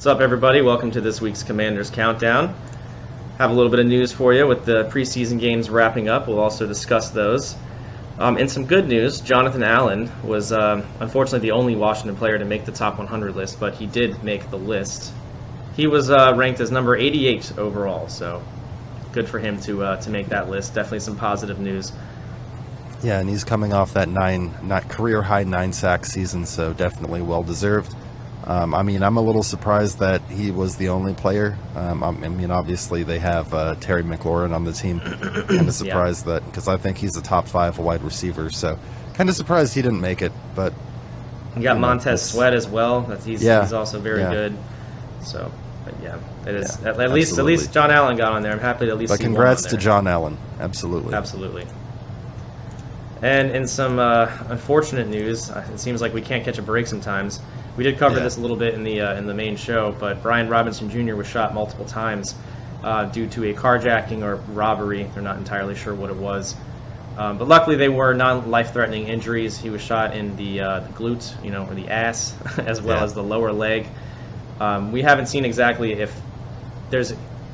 What's up, everybody? Welcome to this week's Commanders Countdown. Have a little bit of news for you with the preseason games wrapping up. We'll also discuss those. And some good news, Jonathan Allen was unfortunately the only Washington player to make the top 100 list, but he did make the list. He was ranked as number 88 overall, so good for him to make that list. Definitely some positive news. Yeah, and he's coming off that career-high 9-sack season, so definitely well-deserved. I'm a little surprised that he was the only player. Obviously they have Terry McLaurin on the team. Kind of surprised that, because I think he's a top 5 wide receiver, so kind of surprised he didn't make it. But you got Montez Sweat as well. He's also very good. So, but yeah, it is at least John Allen got on there. I'm happy to at least. But see congrats one on to there. John Allen. Absolutely. And in some unfortunate news, it seems like we can't catch a break sometimes. We did cover this a little bit in the main show, but Brian Robinson Jr. was shot multiple times due to a carjacking or robbery. They're not entirely sure what it was. But luckily they were non-life-threatening injuries. He was shot in the glute, or the ass, as well as the lower leg. We haven't seen exactly if there's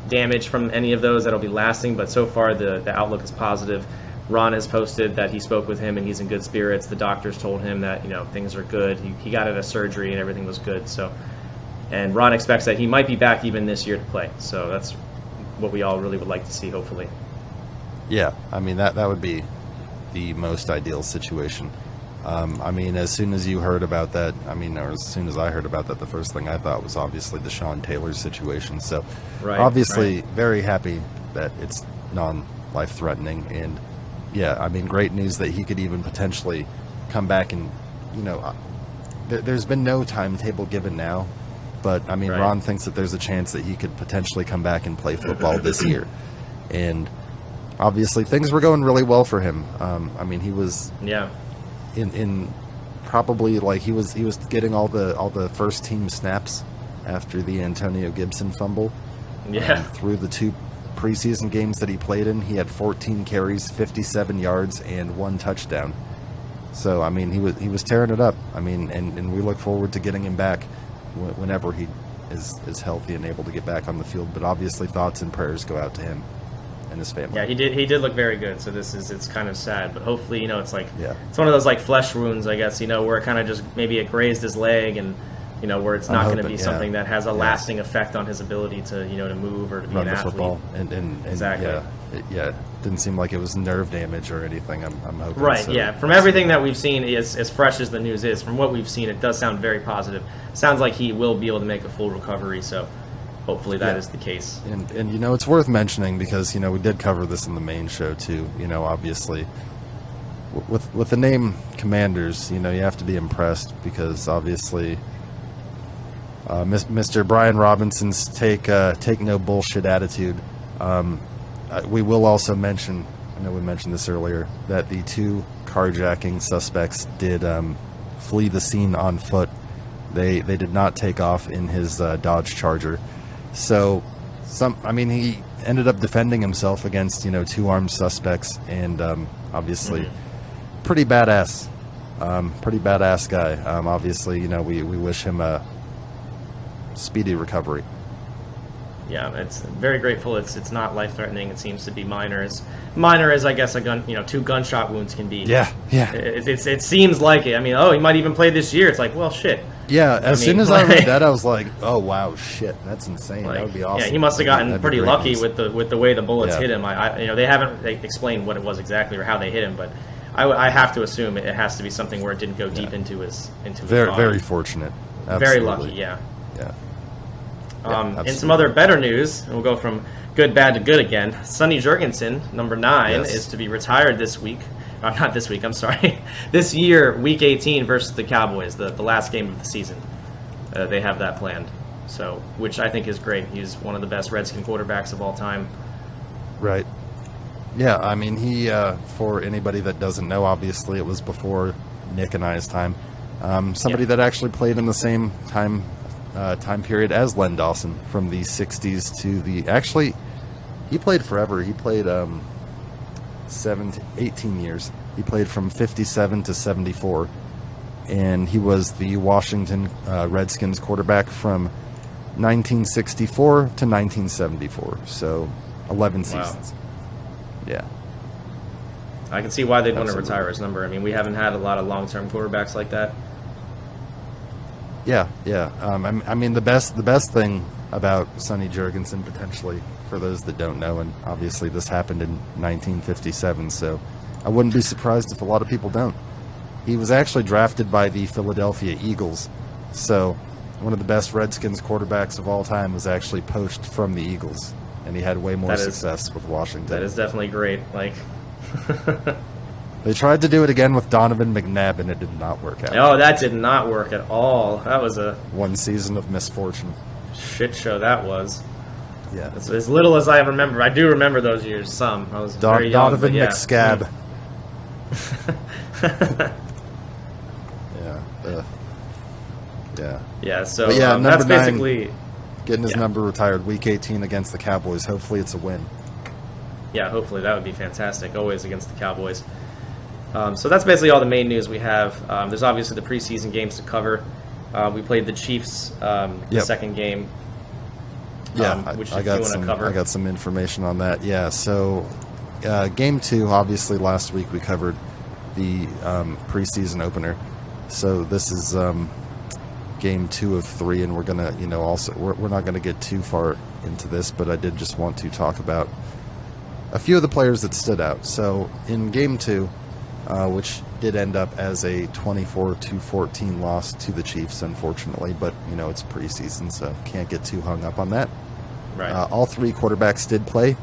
damage from any of those that'll be lasting, but so far the outlook is positive. Ron has posted that he spoke with him and he's in good spirits. The doctors told him that things are good. He got out of surgery and everything was good. So, and Ron expects that he might be back even this year to play. So that's what we all really would like to see, hopefully. Yeah, that would be the most ideal situation. As soon as you heard about that, or as soon as I heard about that, the first thing I thought was obviously the Sean Taylor situation. So, very happy that it's non-life-threatening. And yeah, great news that he could even potentially come back and, there's been no timetable given now, but Ron thinks that there's a chance that he could potentially come back and play football this year. And obviously things were going really well for him. He was in probably he was getting all the first team snaps after the Antonio Gibson fumble. Through the 2 preseason games that he played in, he had 14 carries, 57 yards, and 1 touchdown. So he was tearing it up. And we look forward to getting him back whenever he is healthy and able to get back on the field. But obviously, thoughts and prayers go out to him and his family. Yeah, he did look very good. So it's kind of sad, but hopefully it's it's one of those flesh wounds, I guess, where it kind of just maybe it grazed his leg and. Where it's not going to be something that has a lasting effect on his ability to, to move or to be run an the athlete. Football. And exactly. It didn't seem like it was nerve damage or anything. I'm hoping. Right. So. Yeah. From everything that we've seen, as fresh as the news is, from what we've seen, it does sound very positive. Sounds like he will be able to make a full recovery. So hopefully that is the case. And it's worth mentioning because we did cover this in the main show too. Obviously. With the name Commanders, you have to be impressed because obviously. Mr. Brian Robinson's take no bullshit attitude. We will also mention, I know we mentioned this earlier, that the 2 carjacking suspects did flee the scene on foot. They did not take off in his Dodge Charger. So he ended up defending himself against 2 armed suspects, and obviously pretty badass guy. Obviously we wish him a speedy recovery. Yeah, it's very grateful. It's not life-threatening. It seems to be minor as I guess a gun, 2 gunshot wounds can be. Yeah. It seems like it. He might even play this year. It's like, well, shit. Yeah. As soon as I read that, I was like, oh wow, shit, that's insane. That would be awesome. Yeah, he must have gotten pretty lucky with the way the bullets hit him. They haven't explained what it was exactly or how they hit him, but I have to assume it has to be something where it didn't go deep into his body. Very fortunate. Absolutely. Very lucky. Yeah. Yeah. In some other better news, we'll go from good, bad to good again. Sonny Jurgensen, number 9, is to be retired this week. Not this week, I'm sorry. This year, Week 18 versus the Cowboys, the last game of the season. They have that planned, which I think is great. He's one of the best Redskin quarterbacks of all time. Right. Yeah, he, for anybody that doesn't know, obviously it was before Nick and I's time. Somebody that actually played in the same time period as Len Dawson from the 60s to the... Actually, he played forever. He played 18 years. He played from 57 to 74. And he was the Washington Redskins quarterback from 1964 to 1974. So 11 seasons. Yeah. I can see why they'd want to Absolutely. retire his number. I mean, we haven't had a lot of long-term quarterbacks like that. Yeah, yeah. I mean, the best thing about Sonny Jurgensen, potentially, for those that don't know, and obviously this happened in 1957, so I wouldn't be surprised if a lot of people don't. He was actually drafted by the Philadelphia Eagles, so one of the best Redskins quarterbacks of all time was actually poached from the Eagles, and he had way more success with Washington. That is definitely great. Like, they tried to do it again with Donovan McNabb, and it did not work out. oh, that did not work at all. That was a one season of misfortune. Shit show that was. Yeah. As little as I remember, I do remember those years. Some I was very young. Donovan but yeah. McScab. Yeah. Yeah. So But yeah, that's number 9, basically getting his number retired, Week 18 against the Cowboys. Hopefully, it's a win. Yeah, hopefully that would be fantastic. Always against the Cowboys. So that's basically all the main news we have. There's obviously the preseason games to cover. We played the Chiefs the second game. Yeah, which I got you want to cover. I got some information on that. Yeah, so game 2, obviously last week we covered the preseason opener. So this is game 2 of 3, and we're gonna, also we're not gonna get too far into this, but I did just want to talk about a few of the players that stood out. So in game 2, which did end up as a 24-14 loss to the Chiefs, unfortunately, but it's preseason, so can't get too hung up on that. Right. All 3 quarterbacks did play.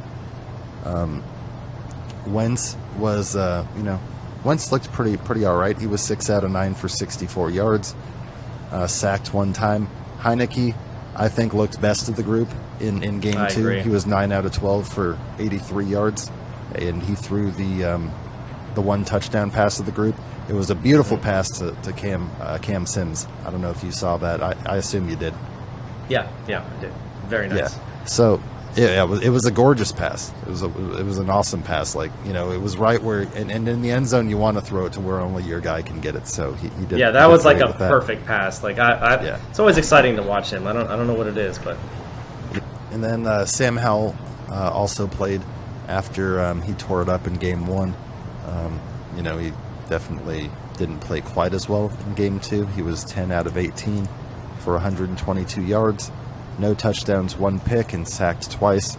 Wentz was, Wentz looked pretty all right. He was 6 out of 9 for 64 yards, sacked 1 time. Heineke, I think, looked best of the group in game 2. Agree. He was 9 out of 12 for 83 yards, and he threw the 1 touchdown pass of the group. It was a beautiful pass to Cam Sims. I don't know if you saw that. I assume you did. Yeah, I did. Very nice. Yeah. So it was a gorgeous pass. It was an awesome pass. Like, it was right where, and in the end zone you want to throw it to where only your guy can get it. So he did. Yeah, that was like a perfect pass. Like Yeah. It's always exciting to watch him. I don't know what it is, but. And then Sam Howell also played after he tore it up in game 1. He definitely didn't play quite as well in game 2. He was 10 out of 18 for 122 yards, no touchdowns, 1 pick, and sacked twice.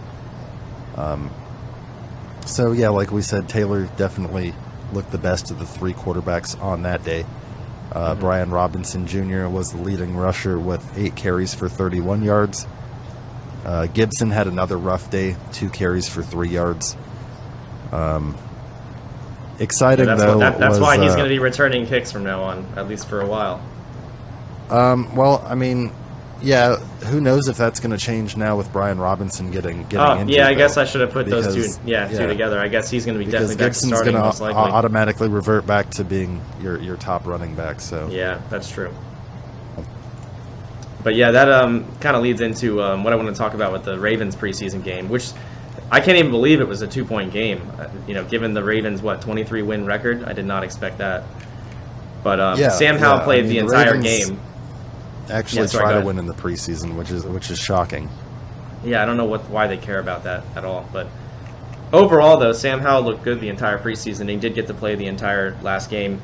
So yeah, like we said, Taylor definitely looked the best of the 3 quarterbacks on that day. Brian Robinson Jr. was the leading rusher with 8 carries for 31 yards. Gibson had another rough day, 2 carries for 3 yards. Exciting, though. That's why he's going to be returning kicks from now on, at least for a while. Well, I mean, yeah, who knows if that's going to change now with Brian Robinson getting injured. Yeah, I guess I should have put those two together. I guess he's going to be definitely back Gibson's starting, going most to likely. automatically revert back to being your top running back. So yeah, that's true. But yeah, that kind of leads into what I want to talk about with the Ravens preseason game, which I can't even believe it was a 2-point game. Given the Ravens 23 win record, I did not expect that. But Sam Howell played the entire game. Actually, try to win in the preseason, which is shocking. Yeah, I don't know why they care about that at all. But overall, though, Sam Howell looked good the entire preseason. He did get to play the entire last game,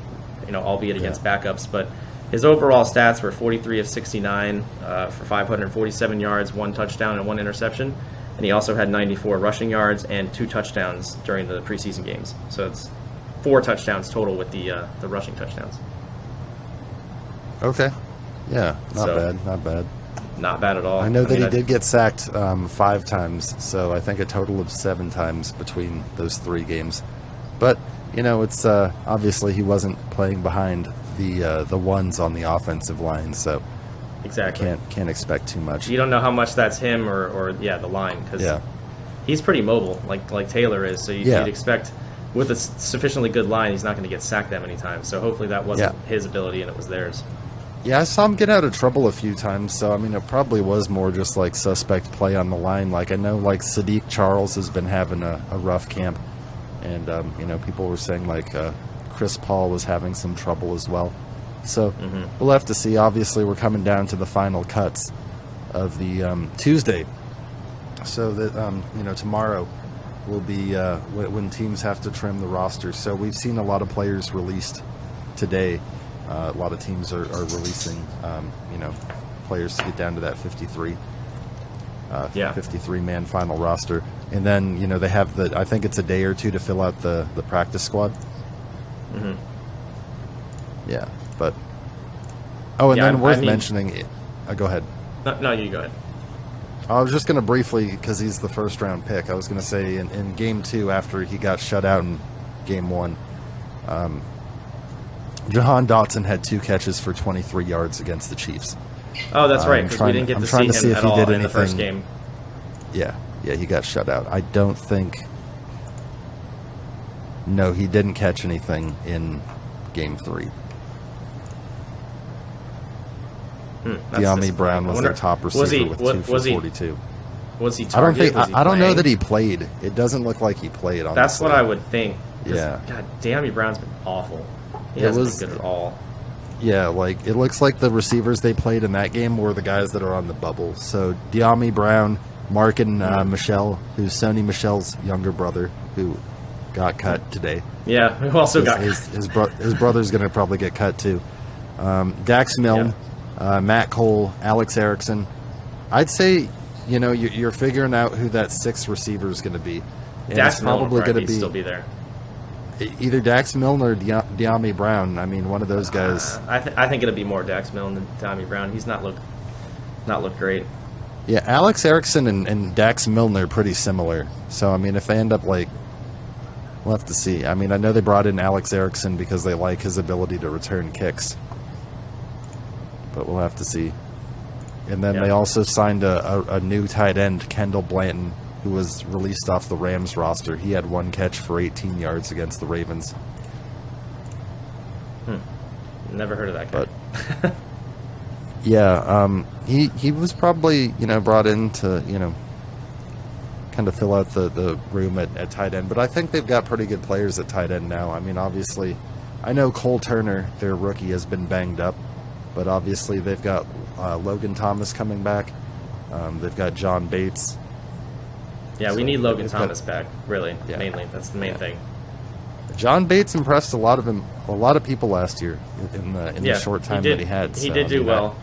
albeit against backups. But his overall stats were 43 of 69 for 547 yards, 1 touchdown, and 1 interception. And he also had 94 rushing yards and 2 touchdowns during the preseason games. So it's 4 touchdowns total with the rushing touchdowns. Okay. Yeah, not bad. Not bad at all. I know that he did get sacked 5 times, so I think a total of 7 times between those 3 games. But, it's obviously he wasn't playing behind the ones on the offensive line, so exactly can't expect too much. You don't know how much that's him or the line, because he's pretty mobile, like Taylor is. So you'd expect with a sufficiently good line, he's not going to get sacked that many times. So hopefully that wasn't his ability and it was theirs. Yeah, I saw him get out of trouble a few times, so it probably was more just like suspect play on the line. Like I know Sadiq Charles has been having a rough camp, and people were saying Chris Paul was having some trouble as well. So we'll have to see. Obviously, we're coming down to the final cuts. of the Tuesday. So that tomorrow will be when teams have to trim the roster. So we've seen a lot of players released today. A lot of teams are releasing players to get down to that 53 man final roster. And then they have I think it's a day or two to fill out the practice squad. Mm-hmm. Yeah, but then worth mentioning. Go ahead. No, you go ahead. I was just going to briefly, because he's the first round pick, I was going to say in game 2, after he got shut out in game 1, Jahan Dotson had 2 catches for 23 yards against the Chiefs. Oh, that's right, because we didn't get to see him at all in the first game. Yeah, he got shut out. I don't think... No, he didn't catch anything in game 3. De'Ami Brown was their top receiver with 2 for 42. Was he targeted? I don't know that he played. It doesn't look like he played, honestly. That's what I would think. Yeah. God, De'Ami Brown's been awful. He hasn't been good at all. Yeah, it looks like the receivers they played in that game were the guys that are on the bubble. So De'Ami Brown, Markin Michelle, who's Sonny Michel's younger brother, who got cut today. Yeah, who also got his brother's going to probably get cut too. Dax Milne. Matt Cole, Alex Erickson. I'd say, you're figuring out who that 6th receiver is going to be. And Dax Milne probably going to still be there. Either Dax Milne or De'Ami Brown. I mean, one of those guys. I think it'll be more Dax Milne than De'Ami Brown. He's not looked great. Yeah, Alex Erickson and Dax Milne are pretty similar. So, I mean, if they end up we'll have to see. I mean, I know they brought in Alex Erickson because they like his ability to return kicks. But we'll have to see. And then they also signed a new tight end, Kendall Blanton, who was released off the Rams roster. He had 1 catch for 18 yards against the Ravens. Never heard of that guy. But yeah, he was probably brought in to kind of fill out the room at tight end. But I think they've got pretty good players at tight end now. I mean, obviously, I know Cole Turner, their rookie, has been banged up. But obviously they've got Logan Thomas coming back. They've got John Bates. Yeah, we need Logan Thomas back, really, mainly. That's the main thing. John Bates impressed a lot of people last year in the short time that he had. He did do well.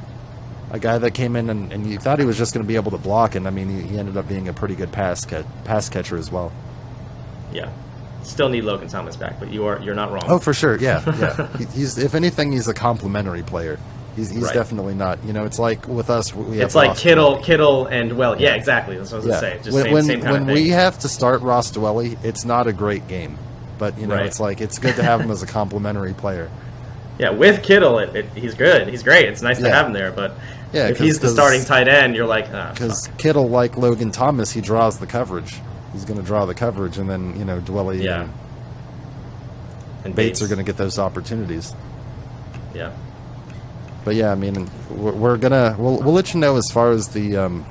A guy that came in and you thought he was just going to be able to block, and I mean he ended up being a pretty good pass catcher as well. Yeah. Still need Logan Thomas back, but you're not wrong. Oh, for sure, yeah. He's if anything, he's a complimentary player. He's definitely not. It's like with us. It's like Kittle, and yeah, exactly. That's what I was going to say. Just same kind of thing. When we have to start Ross Dwelly, it's not a great game, but it's like it's good to have him as a complimentary player. Yeah, with Kittle, he's good. He's great. It's nice to have him there, but if he's the starting tight end, you're like, because Kittle, like Logan Thomas, he draws the coverage. He's going to draw the coverage, and then Dwelly and Bates are going to get those opportunities. Yeah. But yeah, I mean, we'll let you know as far as the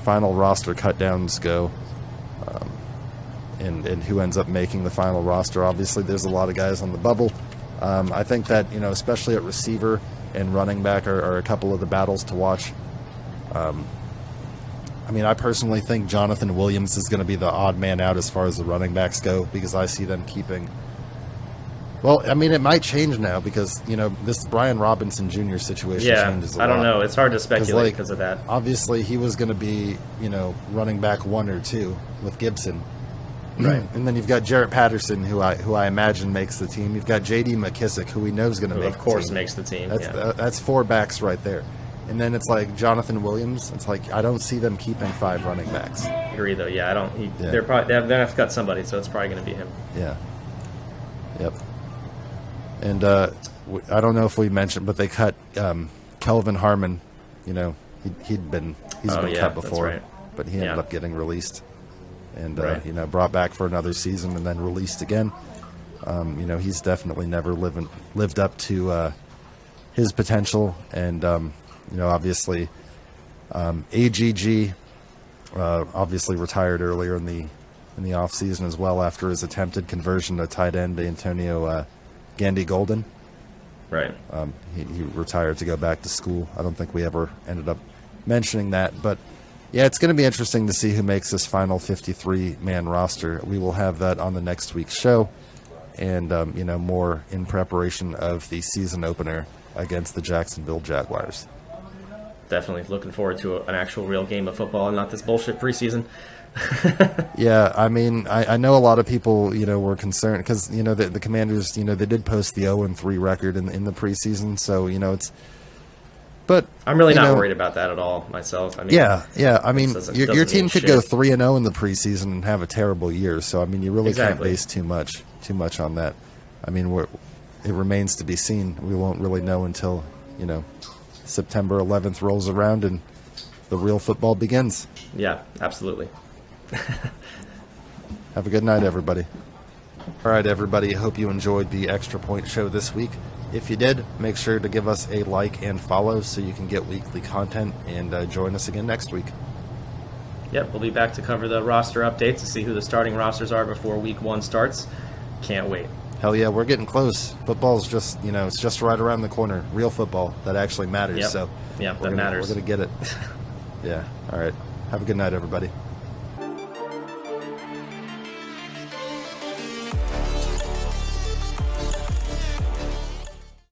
final roster cutdowns go, and who ends up making the final roster. Obviously, there's a lot of guys on the bubble. I think that especially at receiver and running back are a couple of the battles to watch. I mean, I personally think Jonathan Williams is going to be the odd man out as far as the running backs go, because I see them keeping. Well, I mean, it might change now because, this Brian Robinson Jr. situation changes a lot. I don't know. It's hard to speculate because of that. Obviously, he was going to be, running back 1 or 2 with Gibson. Right. And then you've got Jarrett Patterson, who I imagine makes the team. You've got J.D. McKissick, who we know is going to make the team. Of course makes the team. That's 4 backs right there. And then it's like Jonathan Williams. It's like I don't see them keeping 5 running backs. I agree, though. Yeah, I don't. They're probably they have to cut somebody, so it's probably going to be him. Yeah. Yep. And I don't know if we mentioned, but they cut Kelvin Harmon. He's been cut before, but he ended up getting released and brought back for another season and then released again. He's definitely never lived up to his potential, and obviously AGG obviously retired earlier in the off season as well after his attempted conversion to tight end Antonio Gandy Golden. Right. He retired to go back to school. I don't think we ever ended up mentioning that, but yeah, it's going to be interesting to see who makes this final 53-man roster. We will have that on the next week's show, and more in preparation of the season opener against the Jacksonville Jaguars. Definitely looking forward to an actual real game of football and not this bullshit preseason. Yeah, I mean, I know a lot of people, were concerned because, the Commanders, they did post the 0-3 record in the preseason. So, but I'm really not worried about that at all myself. I mean, yeah. I mean, your team could go shit. 3-0 in the preseason and have a terrible year. So, I mean, you really can't Exactly. base too much on that. I mean, it remains to be seen. We won't really know until, September 11th rolls around and the real football begins. Yeah, absolutely. Have a good night, everybody. All right, everybody. Hope you enjoyed the Extra Point Show this week. If you did, make sure to give us a like and follow so you can get weekly content, and join us again next week. Yep, we'll be back to cover the roster updates to see who the starting rosters are before Week 1 starts. Can't wait. Hell yeah, we're getting close. Football's just, it's just right around the corner. Real football that actually matters. Yep. So Yep, we're that matters. We're going to get it. Yeah. All right. Have a good night, everybody.